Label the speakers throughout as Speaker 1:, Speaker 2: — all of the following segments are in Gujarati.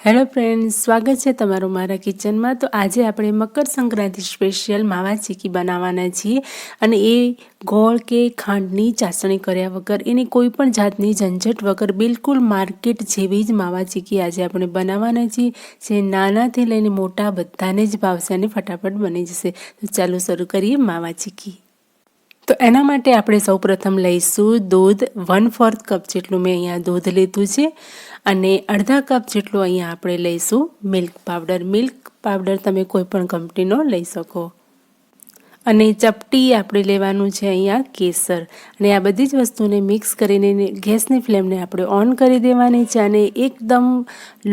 Speaker 1: હેલો ફ્રેન્ડ્સ, સ્વાગત છે તમારું મારા કિચનમાં। તો આજે આપણે મકર સંક્રાંતિ સ્પેશિયલ માવા ચીકી બનાવવાના છીએ અને એ ગોળ કે ખાંડની ચાસણી કર્યા વગર, એની કોઈ પણ જાતની ઝંઝટ વગર બિલકુલ માર્કેટ જેવી જ માવા ચીકી આજે આપણે બનાવવાના છીએ, જે નાનાથી લઈને મોટા બધાને જ ભાવશે અને ફટાફટ બની જશે। તો ચાલો શરૂ કરીએ માવા ચીકી। તો એના માટે આપણે સૌપ્રથમ લઈશું દૂધ। 1/4 કપ જેટલું મેં અહીંયા દૂધ લીધું છે અને અડધા કપ જેટલું અહીંયા આપણે લઈશું મિલ્ક પાવડર। મિલ્ક પાવડર તમે કોઈ પણ કંપનીનો લઈ શકો। અને ચપટી આપણે લેવાનું છે અહીંયા કેસર। અને આ બધી જ વસ્તુને મિક્સ કરીને ગેસની ફ્લેમને આપણે ઓન કરી દેવાની છે અને એકદમ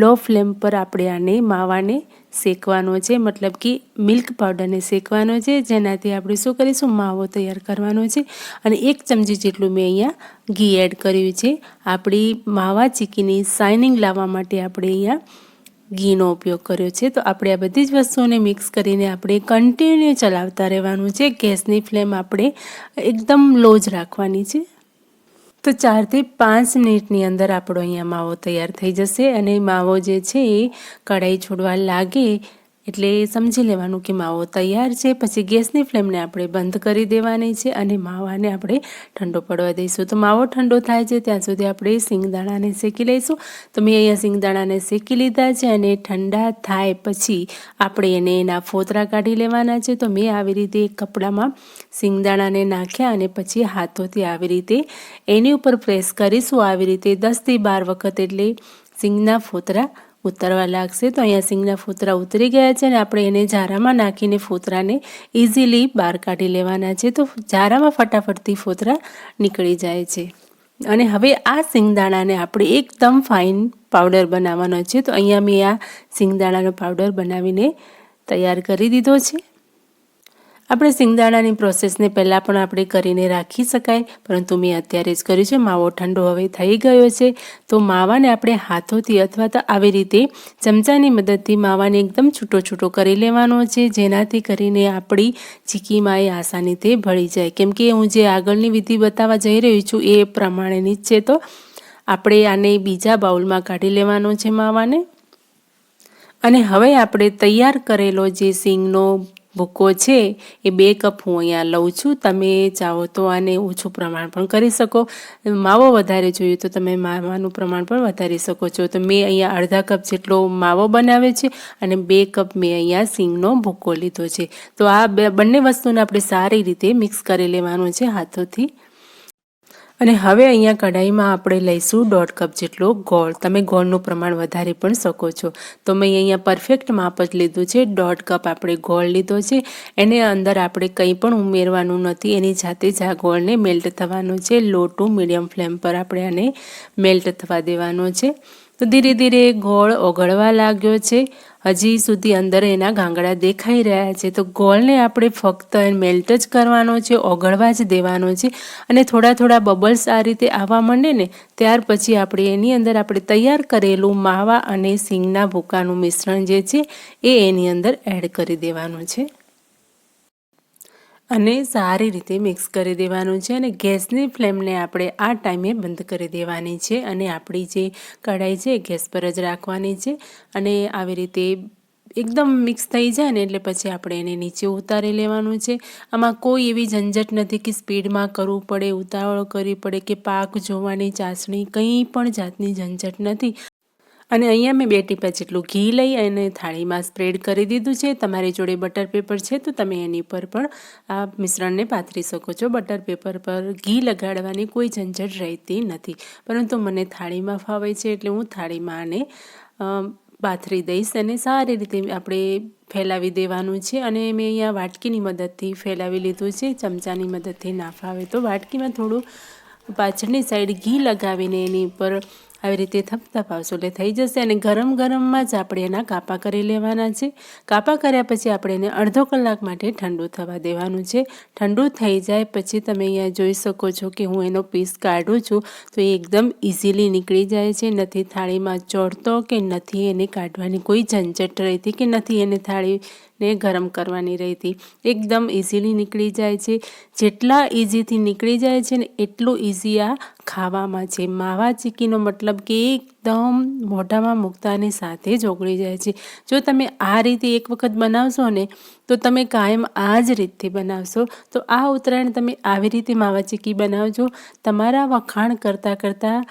Speaker 1: લો ફ્લેમ પર આપણે આને માવાને શેકવાનો છે, મતલબ કે મિલ્ક પાવડરને શેકવાનો છે, જેનાથી આપણે શું કરીશું, માવો તૈયાર કરવાનો છે। અને 1 ચમચી જેટલું મેં અહીંયા ઘી એડ કર્યું છે। આપણી માવા ચીકીની શાઇનિંગ લાવવા માટે આપણે અહીંયા ઘીનો ઉપયોગ કર્યો છે। તો આપણે આ બધી જ વસ્તુઓને મિક્સ કરીને આપણે કન્ટિન્યુ ચલાવતા રહેવાનું છે। ગેસની ફ્લેમ આપણે એકદમ લો જ રાખવાની છે। તો 4 થી 5 મિનિટની અંદર આપણો અહીંયા માવો તૈયાર થઈ જશે અને માવો જે છે એ કઢાઈ છોડવા લાગે એટલે સમજી લેવાનું કે માવો તૈયાર છે। પછી ગેસની ફ્લેમને આપણે બંધ કરી દેવાની છે અને માવાને આપણે ઠંડો પડવા દઈશું। તો માવો ઠંડો થાય છે ત્યાં સુધી આપણે સિંગદાણાને શેકી લઈશું। તો મેં અહીંયા સિંગદાણાને શેકી લીધા છે અને ઠંડા થાય પછી આપણે એના ફોતરા કાઢી લેવાના છે। તો મેં આવી રીતે એક કપડામાં સિંગદાણાને નાખ્યા અને પછી હાથોથી આવી રીતે એની ઉપર પ્રેસ કરીશું, આવી રીતે 10 થી 12 વખત, એટલે સિંગના ફોતરા ઉતરવા લાગશે। તો અહીંયા સિંગના ફોતરા ઉતરી ગયા છે અને આપણે એને જારામાં નાખીને ફોતરાને ઇઝીલી બહાર કાઢી લેવાના છે। તો જારામાં ફટાફટથી ફોતરા નીકળી જાય છે। અને હવે આ સિંગદાણાને આપણે એકદમ ફાઇન પાવડર બનાવવાનો છે। તો અહીંયા મેં આ સિંગદાણાનો પાવડર બનાવીને તૈયાર કરી દીધો છે। આપણે સિંગદાણાની પ્રોસેસને પહેલાં પણ આપણે કરીને રાખી શકાય, પરંતુ મેં અત્યારે જ કર્યું છે। માવો ઠંડો હવે થઈ ગયો છે તો માવાને આપણે હાથોથી અથવા તો આવી રીતે ચમચાની મદદથી માવાને એકદમ છૂટો છૂટો કરી લેવાનો છે, જેનાથી કરીને આપણી ચીકીમાં એ આસાનીથી ભળી જાય। કેમ કે હું જે આગળની વિધિ બતાવવા જઈ રહી છું એ પ્રમાણેની જ છે। તો આપણે આને બીજા બાઉલમાં કાઢી લેવાનો છે માવાને। અને હવે આપણે તૈયાર કરેલો જે સિંગનો ભૂકો છે એ 2 કપ હું અહીંયા લઉં છું। તમે ચાહો તો આને ઓછું પ્રમાણ પણ કરી શકો, માવો વધારે જોઈએ તો તમે માવાનું પ્રમાણ પણ વધારી શકો છો। તો મેં અહીંયા અડધા કપ જેટલો માવો બનાવ્યો છે અને 2 કપ મેં અહીંયા સિંગનો ભૂકો લીધો છે। તો આ બંને વસ્તુને આપણે સારી રીતે મિક્સ કરી લેવાનું છે હાથોથી। અને હવે અહીંયા કઢાઈમાં આપણે લઈશું 1.5 કપ જેટલો ગોળ। તમે ગોળનું પ્રમાણ વધારી પણ શકો છો। તો મેં અહીંયા પરફેક્ટ માપ જ લીધું છે। 1.5 કપ આપણે ગોળ લીધો છે। એને અંદર આપણે કંઈ પણ ઉમેરવાનું નથી, એની જાતે જ આ ગોળને મેલ્ટ થવાનો છે। લો ટુ મીડિયમ ફ્લેમ પર આપણે આને મેલ્ટ થવા દેવાનો છે। તો ધીરે ધીરે ગોળ ઓગળવા લાગ્યો છે, હજી સુધી અંદર એના ગાંગડા દેખાઈ રહ્યા છે। તો ગોળને આપણે ફક્ત મેલ્ટ જ કરવાનો છે, ઓગળવા જ દેવાનો છે। અને થોડા થોડા બબલ્સ આ રીતે આવવા માંડે ને ત્યાર પછી આપણે એની અંદર આપણે તૈયાર કરેલું માવા અને સિંગના ભૂકાનું મિશ્રણ જે છે એ એની અંદર એડ કરી દેવાનું છે અને સારી રીતે મિક્સ કરી દેવાનું છે। અને ગેસની ફ્લેમને આપણે આ ટાઈમે બંધ કરી દેવાની છે અને આપણી જે કઢાઈ છે ગેસ પર જ રાખવાની છે। અને આવી રીતે એકદમ મિક્સ થઈ જાય ને એટલે પછી આપણે એને નીચે ઉતારી લેવાનું છે। આમાં કોઈ એવી ઝંઝટ નથી કે સ્પીડમાં કરવું પડે, ઉતાવળ કરવી પડે કે પાક જોવાની ચાસણી, કંઈ પણ જાતની ઝંઝટ નથી। અને અહીંયા મેં 2 ટીપા જેટલું ઘી લઈ અને થાળીમાં સ્પ્રેડ કરી દીધું છે। તમારી જોડે બટર પેપર છે તો તમે એની પર પણ આ મિશ્રણને પાથરી શકો છો। બટર પેપર પર ઘી લગાડવાની કોઈ ઝંઝટ રહેતી નથી, પરંતુ મને થાળીમાં ફાવે છે એટલે હું થાળીમાં આને પાથરી દઈશ અને સારી રીતે આપણે ફેલાવી દેવાનું છે। અને મેં અહીંયા વાટકીની મદદથી ફેલાવી લીધું છે, ચમચાની મદદથી ના ફાવે તો વાટકીમાં થોડું પાછળની સાઈડ ઘી લગાવીને એની ઉપર આવી રીતે થપથપાવશો એટલે થઈ જશે। અને ગરમ ગરમમાં જ આપણે એના કાપા કરી લેવાના છે। કાપા કર્યા પછી આપણે એને અડધો કલાક માટે ઠંડુ થવા દેવાનું છે। ઠંડુ થઈ જાય પછી તમે અહીંયા જોઈ શકો છો કે હું એનો પીસ કાઢું છું તો એ એકદમ ઇઝીલી નીકળી જાય છે, નથી થાળીમાં ચોળતો કે નથી એને કાઢવાની કોઈ ઝંઝટ રહેતી કે નથી એને થાળીને ગરમ કરવાની રહેતી, એકદમ ઇઝીલી નીકળી જાય છે। જેટલા ઇઝીથી નીકળી જાય છે ને એટલું ઇઝી આ ખાવામાં છે. માવા ચીક્કીનો મતલબ કે એકદમ મોઢામાં મૂકતાની સાથે જ ઓગળી જાય છે. જો તમે આ રીતે એક વખત બનાવશો ને તો તમે કાયમ આ જ રીતથી બનાવશો. તો આ ઉત્તરાયણ તમે આવી રીતે માવા ચીક્કી બનાવજો. તમારા વખાણ કરતાં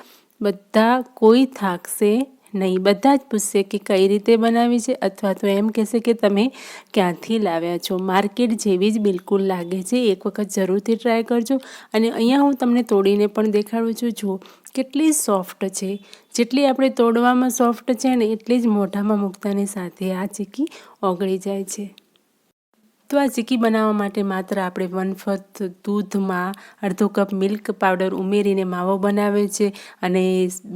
Speaker 1: બધા કોઈ થાકશે નહીં. બધા જ પૂછશે કે કઈ રીતે બનાવી છે, અથવા તો એમ કહેશે કે તમે ક્યાંથી લાવ્યા છો. માર્કેટ જેવી જ બિલકુલ લાગે છે. એક વખત જરૂરથી ટ્રાય કરજો. અને અહીંયા હું તમને તોડીને પણ દેખાડું છું. જુઓ કેટલી સોફ્ટ છે. જેટલી આપણે તોડવામાં સોફ્ટ છે ને એટલી જ મોઢામાં મૂકતાની સાથે આ ચીક્કી ઓગળી જાય છે. તો આ ચીક્કી બનાવવા માટે માત્ર આપણે 1/4 દૂધમાં અડધો કપ મિલ્ક પાવડર ઉમેરીને માવો બનાવ્યો છે, અને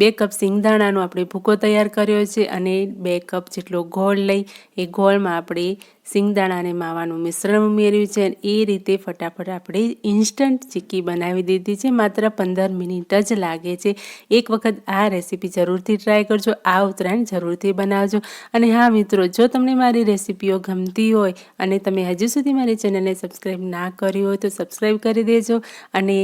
Speaker 1: 2 કપ સિંગદાણાનો આપણે ભૂકો તૈયાર કર્યો છે, અને 2 કપ જેટલો ગોળ લઈ એ ગોળમાં આપણે સિંગદાણા અને માવાનું મિશ્રણ ઉમેર્યું છે. એ રીતે ફટાફટ આપણે ઇન્સ્ટન્ટ ચીક્કી બનાવી દીધી છે. માત્ર 15 મિનિટ જ લાગે છે. એક વખત આ રેસીપી જરૂરથી ટ્રાય કરજો. આ ઉત્તરાયણ જરૂરથી બનાવજો. અને હા મિત્રો, જો તમને મારી રેસીપીઓ ગમતી હોય અને તમે હજુ સુધી મારી ચેનલને સબસ્ક્રાઈબ ના કરી હોય તો સબસ્ક્રાઈબ કરી દેજો, અને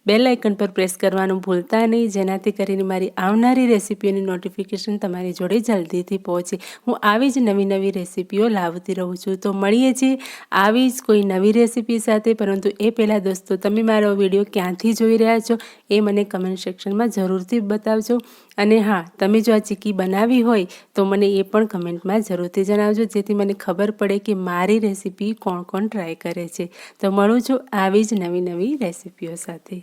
Speaker 1: બેલ આઇકન પર પ્રેસ કરવાનું ભૂલતા નહીં, જેનાથી કરીને મારી આવનારી રેસીપીઓની નોટિફિકેશન તમારી જોડે જલ્દીથી પહોંચે. હું આવી જ નવી રેસીપીઓ લાવતી રહું છું. તો મળીએ છીએ આવી જ કોઈ નવી રેસીપી સાથે. પરંતુ એ પહેલાં દોસ્તો, તમે મારો વિડીયો ક્યાંથી જોઈ રહ્યા છો એ મને કમેન્ટ સેક્શનમાં જરૂરથી બતાવજો. અને હા, તમે જો આ ચીક્કી બનાવી હોય તો મને એ પણ કમેન્ટમાં જરૂરથી જણાવજો, જેથી મને ખબર પડે કે મારી રેસીપી કોણ ટ્રાય કરે છે. તો મળું છું આવી જ નવી રેસીપીઓ સાથે.